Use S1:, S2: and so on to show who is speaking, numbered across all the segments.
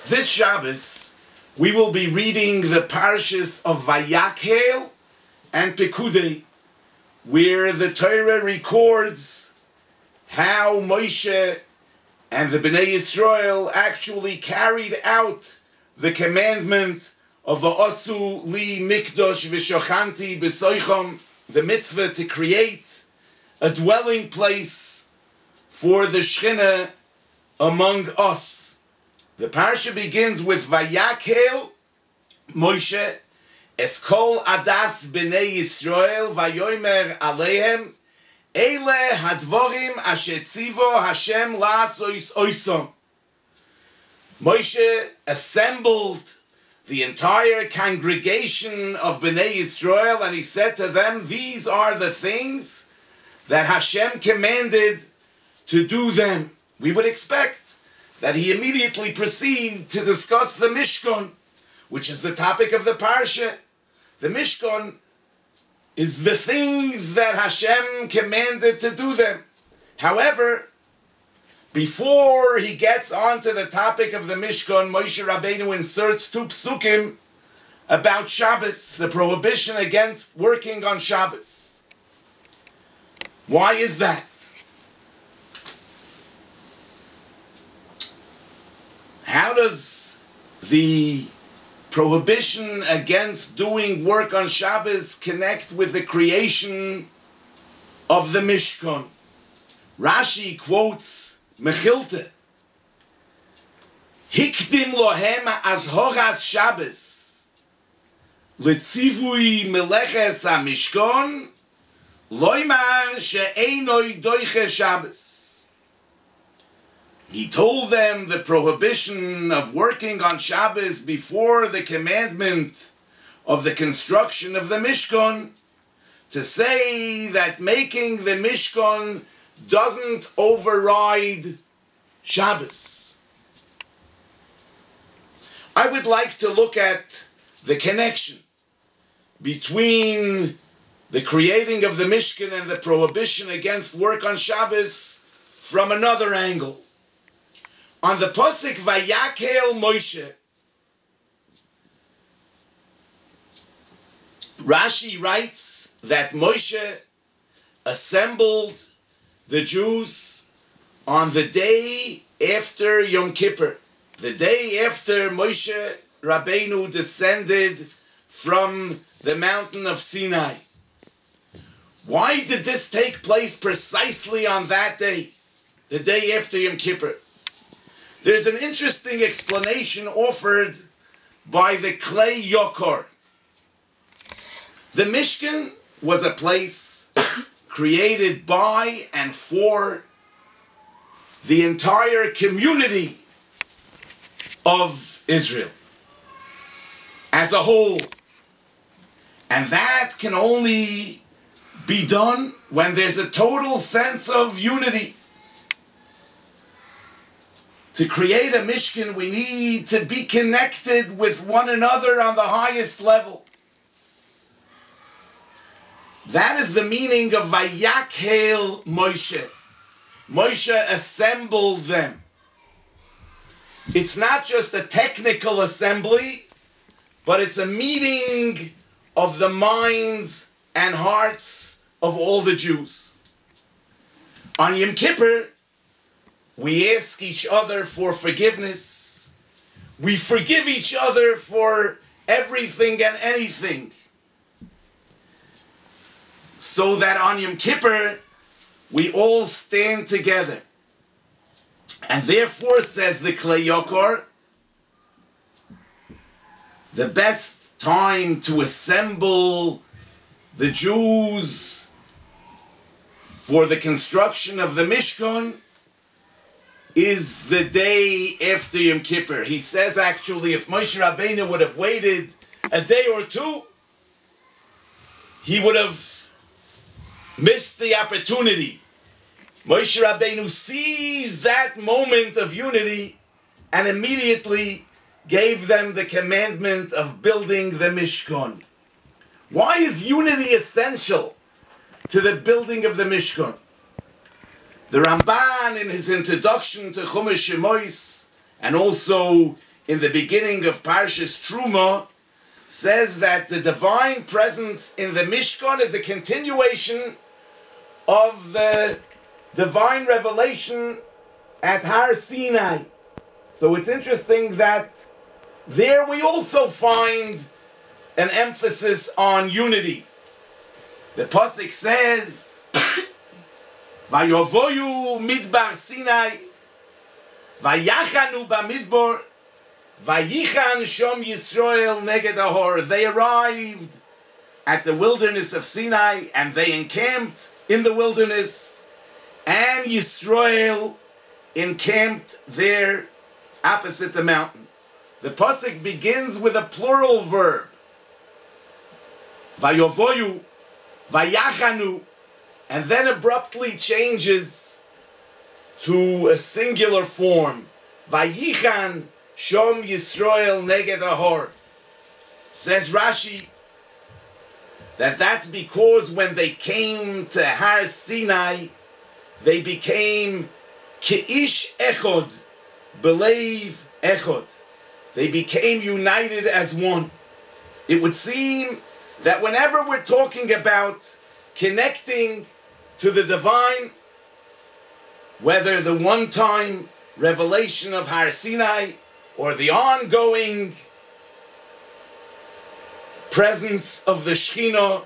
S1: This Shabbos, we will be reading the parshas of Wikehel and Pekudi, where the Torah records how Moshe and the Bnei Yisrael actually carried out the commandment of Va'asu li mikdosh v'shochanti b'soichom, the mitzvah to create a dwelling place for the Shekhinah among us. The parsha begins with Vayakehel Moshe es kol adas b'nei Yisrael vayomer aleihem eile hadvorim asher tzivo Hashem la'asos oisom. Moshe assembled the entire congregation of Bnei Yisrael and he said to them, these are the things that Hashem commanded to do them. We would expect that he immediately proceed to discuss the Mishkan, which is the topic of the Parsha. The Mishkan is the things that Hashem commanded to do them. However, before he gets onto the topic of the Mishkan, Moshe Rabbeinu inserts two psukim about Shabbos, the prohibition against working on Shabbos. Why is that? How does the prohibition against doing work on Shabbos connect with the creation of the Mishkan? Rashi quotes Mechilta, Hikdim lohem azhoras Shabbos, Letzivui meleches ha-Mishkan, Loimar she'einoi doiche Shabbos. He told them the prohibition of working on Shabbos before the commandment of the construction of the Mishkan, to say that making the Mishkan doesn't override Shabbos. I would like to look at the connection between the creating of the Mishkan and the prohibition against work on Shabbos from another angle. On the Pasuk Vayakehel Moshe, Rashi writes that Moshe assembled the Jews on the day after Yom Kippur, the day after Moshe Rabbeinu descended from the mountain of Sinai. Why did this take place precisely on that day, the day after Yom Kippur? There's an interesting explanation offered by the Klei Yokor. The Mishkan was a place created by and for the entire community of Israel as a whole. And that can only be done when there's a total sense of unity. To create a Mishkan, we need to be connected with one another on the highest level. That is the meaning of Vayakehel Moshe. Moshe assembled them. It's not just a technical assembly, but it's a meeting of the minds and hearts of all the Jews. On Yom Kippur, we ask each other for forgiveness. We forgive each other for everything and anything. So that on Yom Kippur, we all stand together. And therefore, says the Klei Yokor, the best time to assemble the Jews for the construction of the Mishkan is the day after Yom Kippur. He says actually if Moshe Rabbeinu would have waited a day or two, he would have missed the opportunity. Moshe Rabbeinu seized that moment of unity and immediately gave them the commandment of building the Mishkan. Why is unity essential to the building of the Mishkan? The Ramban, in his introduction to Chumash Shemois, and also in the beginning of Parshas Truma, says that the divine presence in the Mishkan is a continuation of the divine revelation at Har Sinai. So it's interesting that there we also find an emphasis on unity. The Pasuk says, Vayovoyu midbar Sinai, Vayachanu bamidbar, Vayichan shom Yisrael neged ahor. They arrived at the wilderness of Sinai and they encamped in the wilderness, and Yisrael encamped there opposite the mountain. The pasuk begins with a plural verb, Vayovoyu, Vayachanu, and then abruptly changes to a singular form, Vayichan shom Yisrael neged ahor. Says Rashi that that's because when they came to Har Sinai, they became Keish Echod, Belev Echod. They became united as one. It would seem that whenever we're talking about connecting to the divine, whether the one-time revelation of Har Sinai or the ongoing presence of the Shekhinah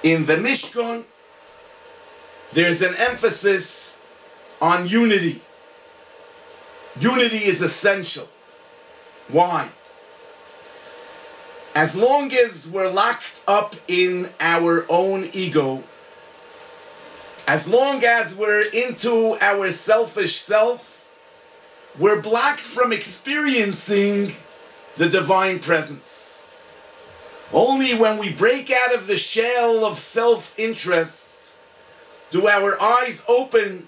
S1: in the Mishkan, there's an emphasis on unity. Unity is essential. Why? As long as we're locked up in our own ego, as long as we're into our selfish self, we're blocked from experiencing the divine presence. Only when we break out of the shell of self-interests do our eyes open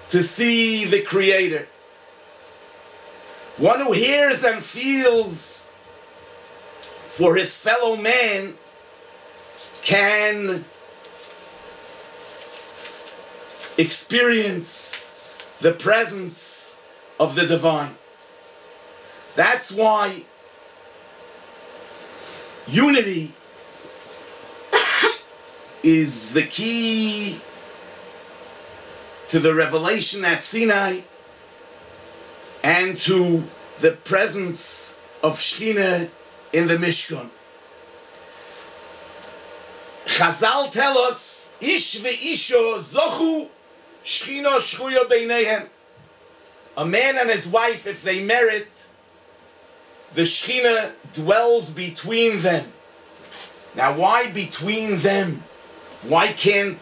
S1: to see the Creator. One who hears and feels for his fellow man can experience the presence of the divine. That's why unity is the key to the revelation at Sinai and to the presence of Shekhinah in the Mishkan. Chazal tell us, Ish ve'isho zochu Shechina shchuya beinehem. A man and his wife, if they merit, the Shekhinah dwells between them. Now, why between them? Why can't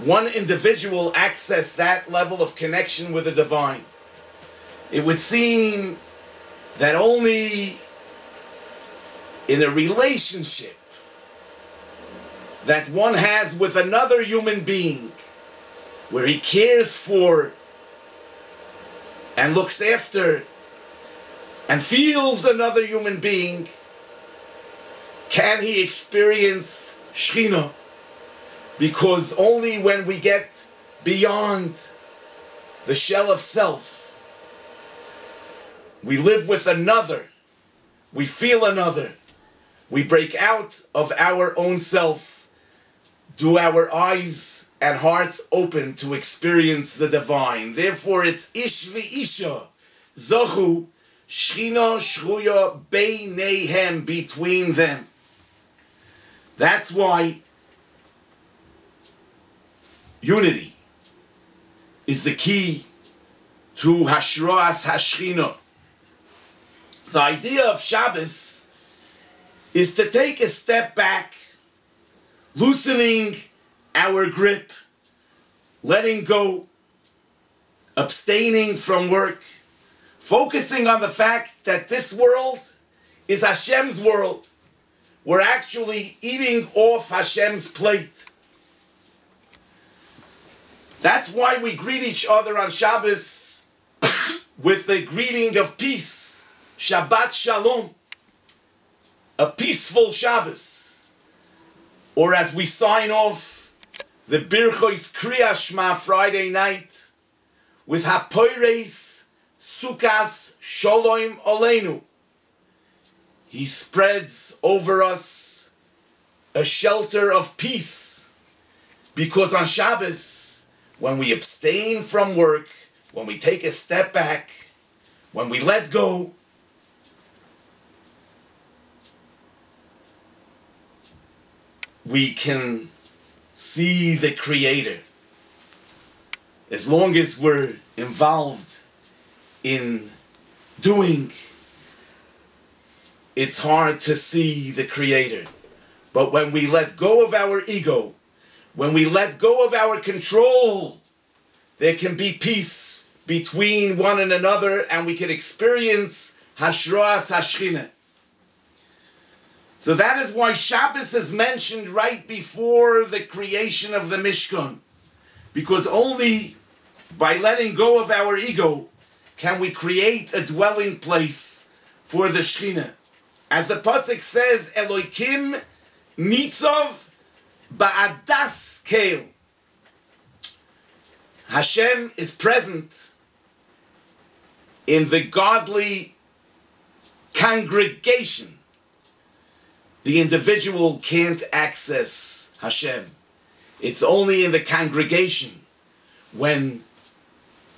S1: one individual access that level of connection with the divine? It would seem that only in a relationship that one has with another human being, where he cares for and looks after and feels another human being, can he experience Shekhinah. Because only when we get beyond the shell of self, we live with another, we feel another, we break out of our own self, do our eyes and hearts open to experience the divine. Therefore it's Ish v'Isha, Zochu, Shechina Shruya Beinehem, between them. That's why unity is the key to Hashroas Hashchina. The idea of Shabbos is to take a step back, loosening our grip, letting go, abstaining from work, focusing on the fact that this world is Hashem's world. We're actually eating off Hashem's plate. That's why we greet each other on Shabbos with the greeting of peace, Shabbat Shalom, a peaceful Shabbos. Or as we sign off the Birchos Kriya Shema Friday night with Hapoires sukas sholom oleinu. He spreads over us a shelter of peace, because on Shabbos, when we abstain from work, when we take a step back, when we let go, we can see the Creator. As long as we're involved in doing, it's hard to see the Creator. But when we let go of our ego, when we let go of our control, there can be peace between one and another, and we can experience hashroas hashchina. So that is why Shabbos is mentioned right before the creation of the Mishkan. Because only by letting go of our ego can we create a dwelling place for the Shechina. As the Pasuk says, Elokim nitzov ba'adas keil. Hashem is present in the godly congregation. The individual can't access Hashem. It's only in the congregation, when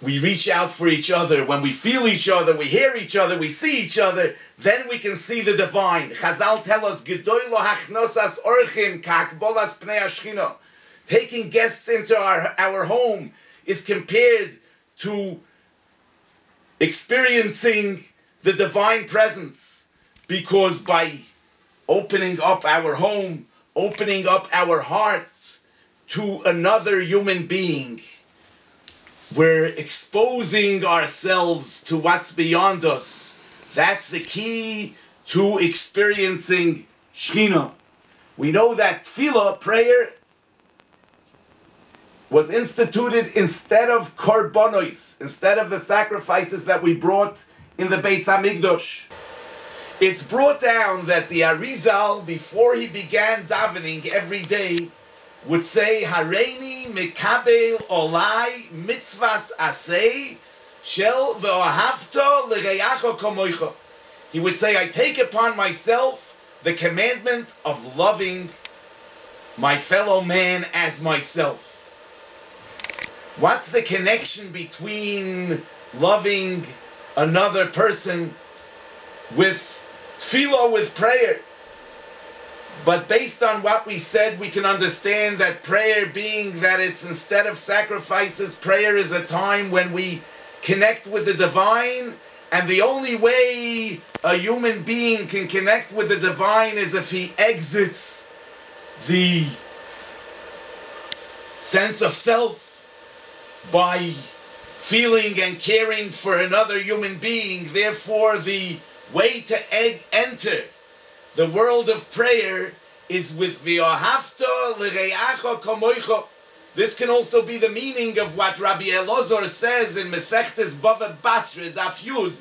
S1: we reach out for each other, when we feel each other, we hear each other, we see each other, then we can see the divine. Chazal tell us, Gedoy lo hachnosas orchim ka'akbolas pnei hashchina. Taking guests into our home is compared to experiencing the divine presence, because by opening up our home, opening up our hearts to another human being, we're exposing ourselves to what's beyond us. That's the key to experiencing Shechina. We know that tefillah, prayer, was instituted instead of korbanos, instead of the sacrifices that we brought in the Beis HaMikdash. It's brought down that the Arizal, before he began davening every day, would say, Hareini mikabel olai mitzvahs asei shel ve'ohavto l'reyacho kamoicha. He would say, I take upon myself the commandment of loving my fellow man as myself. What's the connection between loving another person with tefillah, with prayer? But based on what we said, we can understand that prayer, being that it's instead of sacrifices, prayer is a time when we connect with the divine, and the only way a human being can connect with the divine is if he exits the sense of self by feeling and caring for another human being. Therefore, the way to enter the world of prayer is with v'ohavto l'reyacho kamoicha. This can also be the meaning of what Rabbi Elazar says in Mesechtes Bava Basra Daf Yud,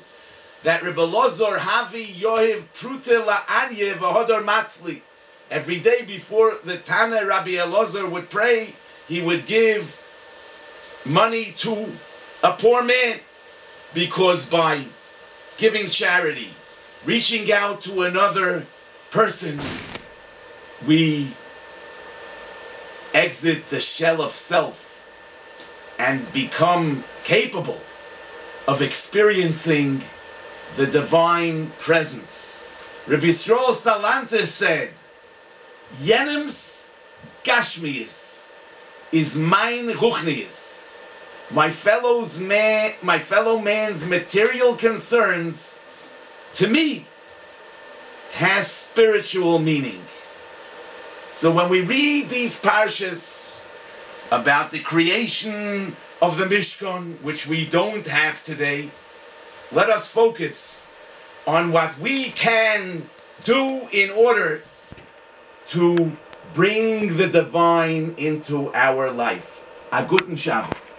S1: that Rabbi Elazar havi yohev prute la'anye v'hodor matzli. Every day before the Tana, Rabbi Elazar would pray, he would give money to a poor man, because by giving charity, reaching out to another person, we exit the shell of self and become capable of experiencing the divine presence. Rabbi Yisrael Salanter said, Yenems gashmius is mine ruchnius. My fellow man's material concerns, to me, has spiritual meaning. So when we read these parshas about the creation of the Mishkan, which we don't have today, let us focus on what we can do in order to bring the divine into our life. A guten Shabbos.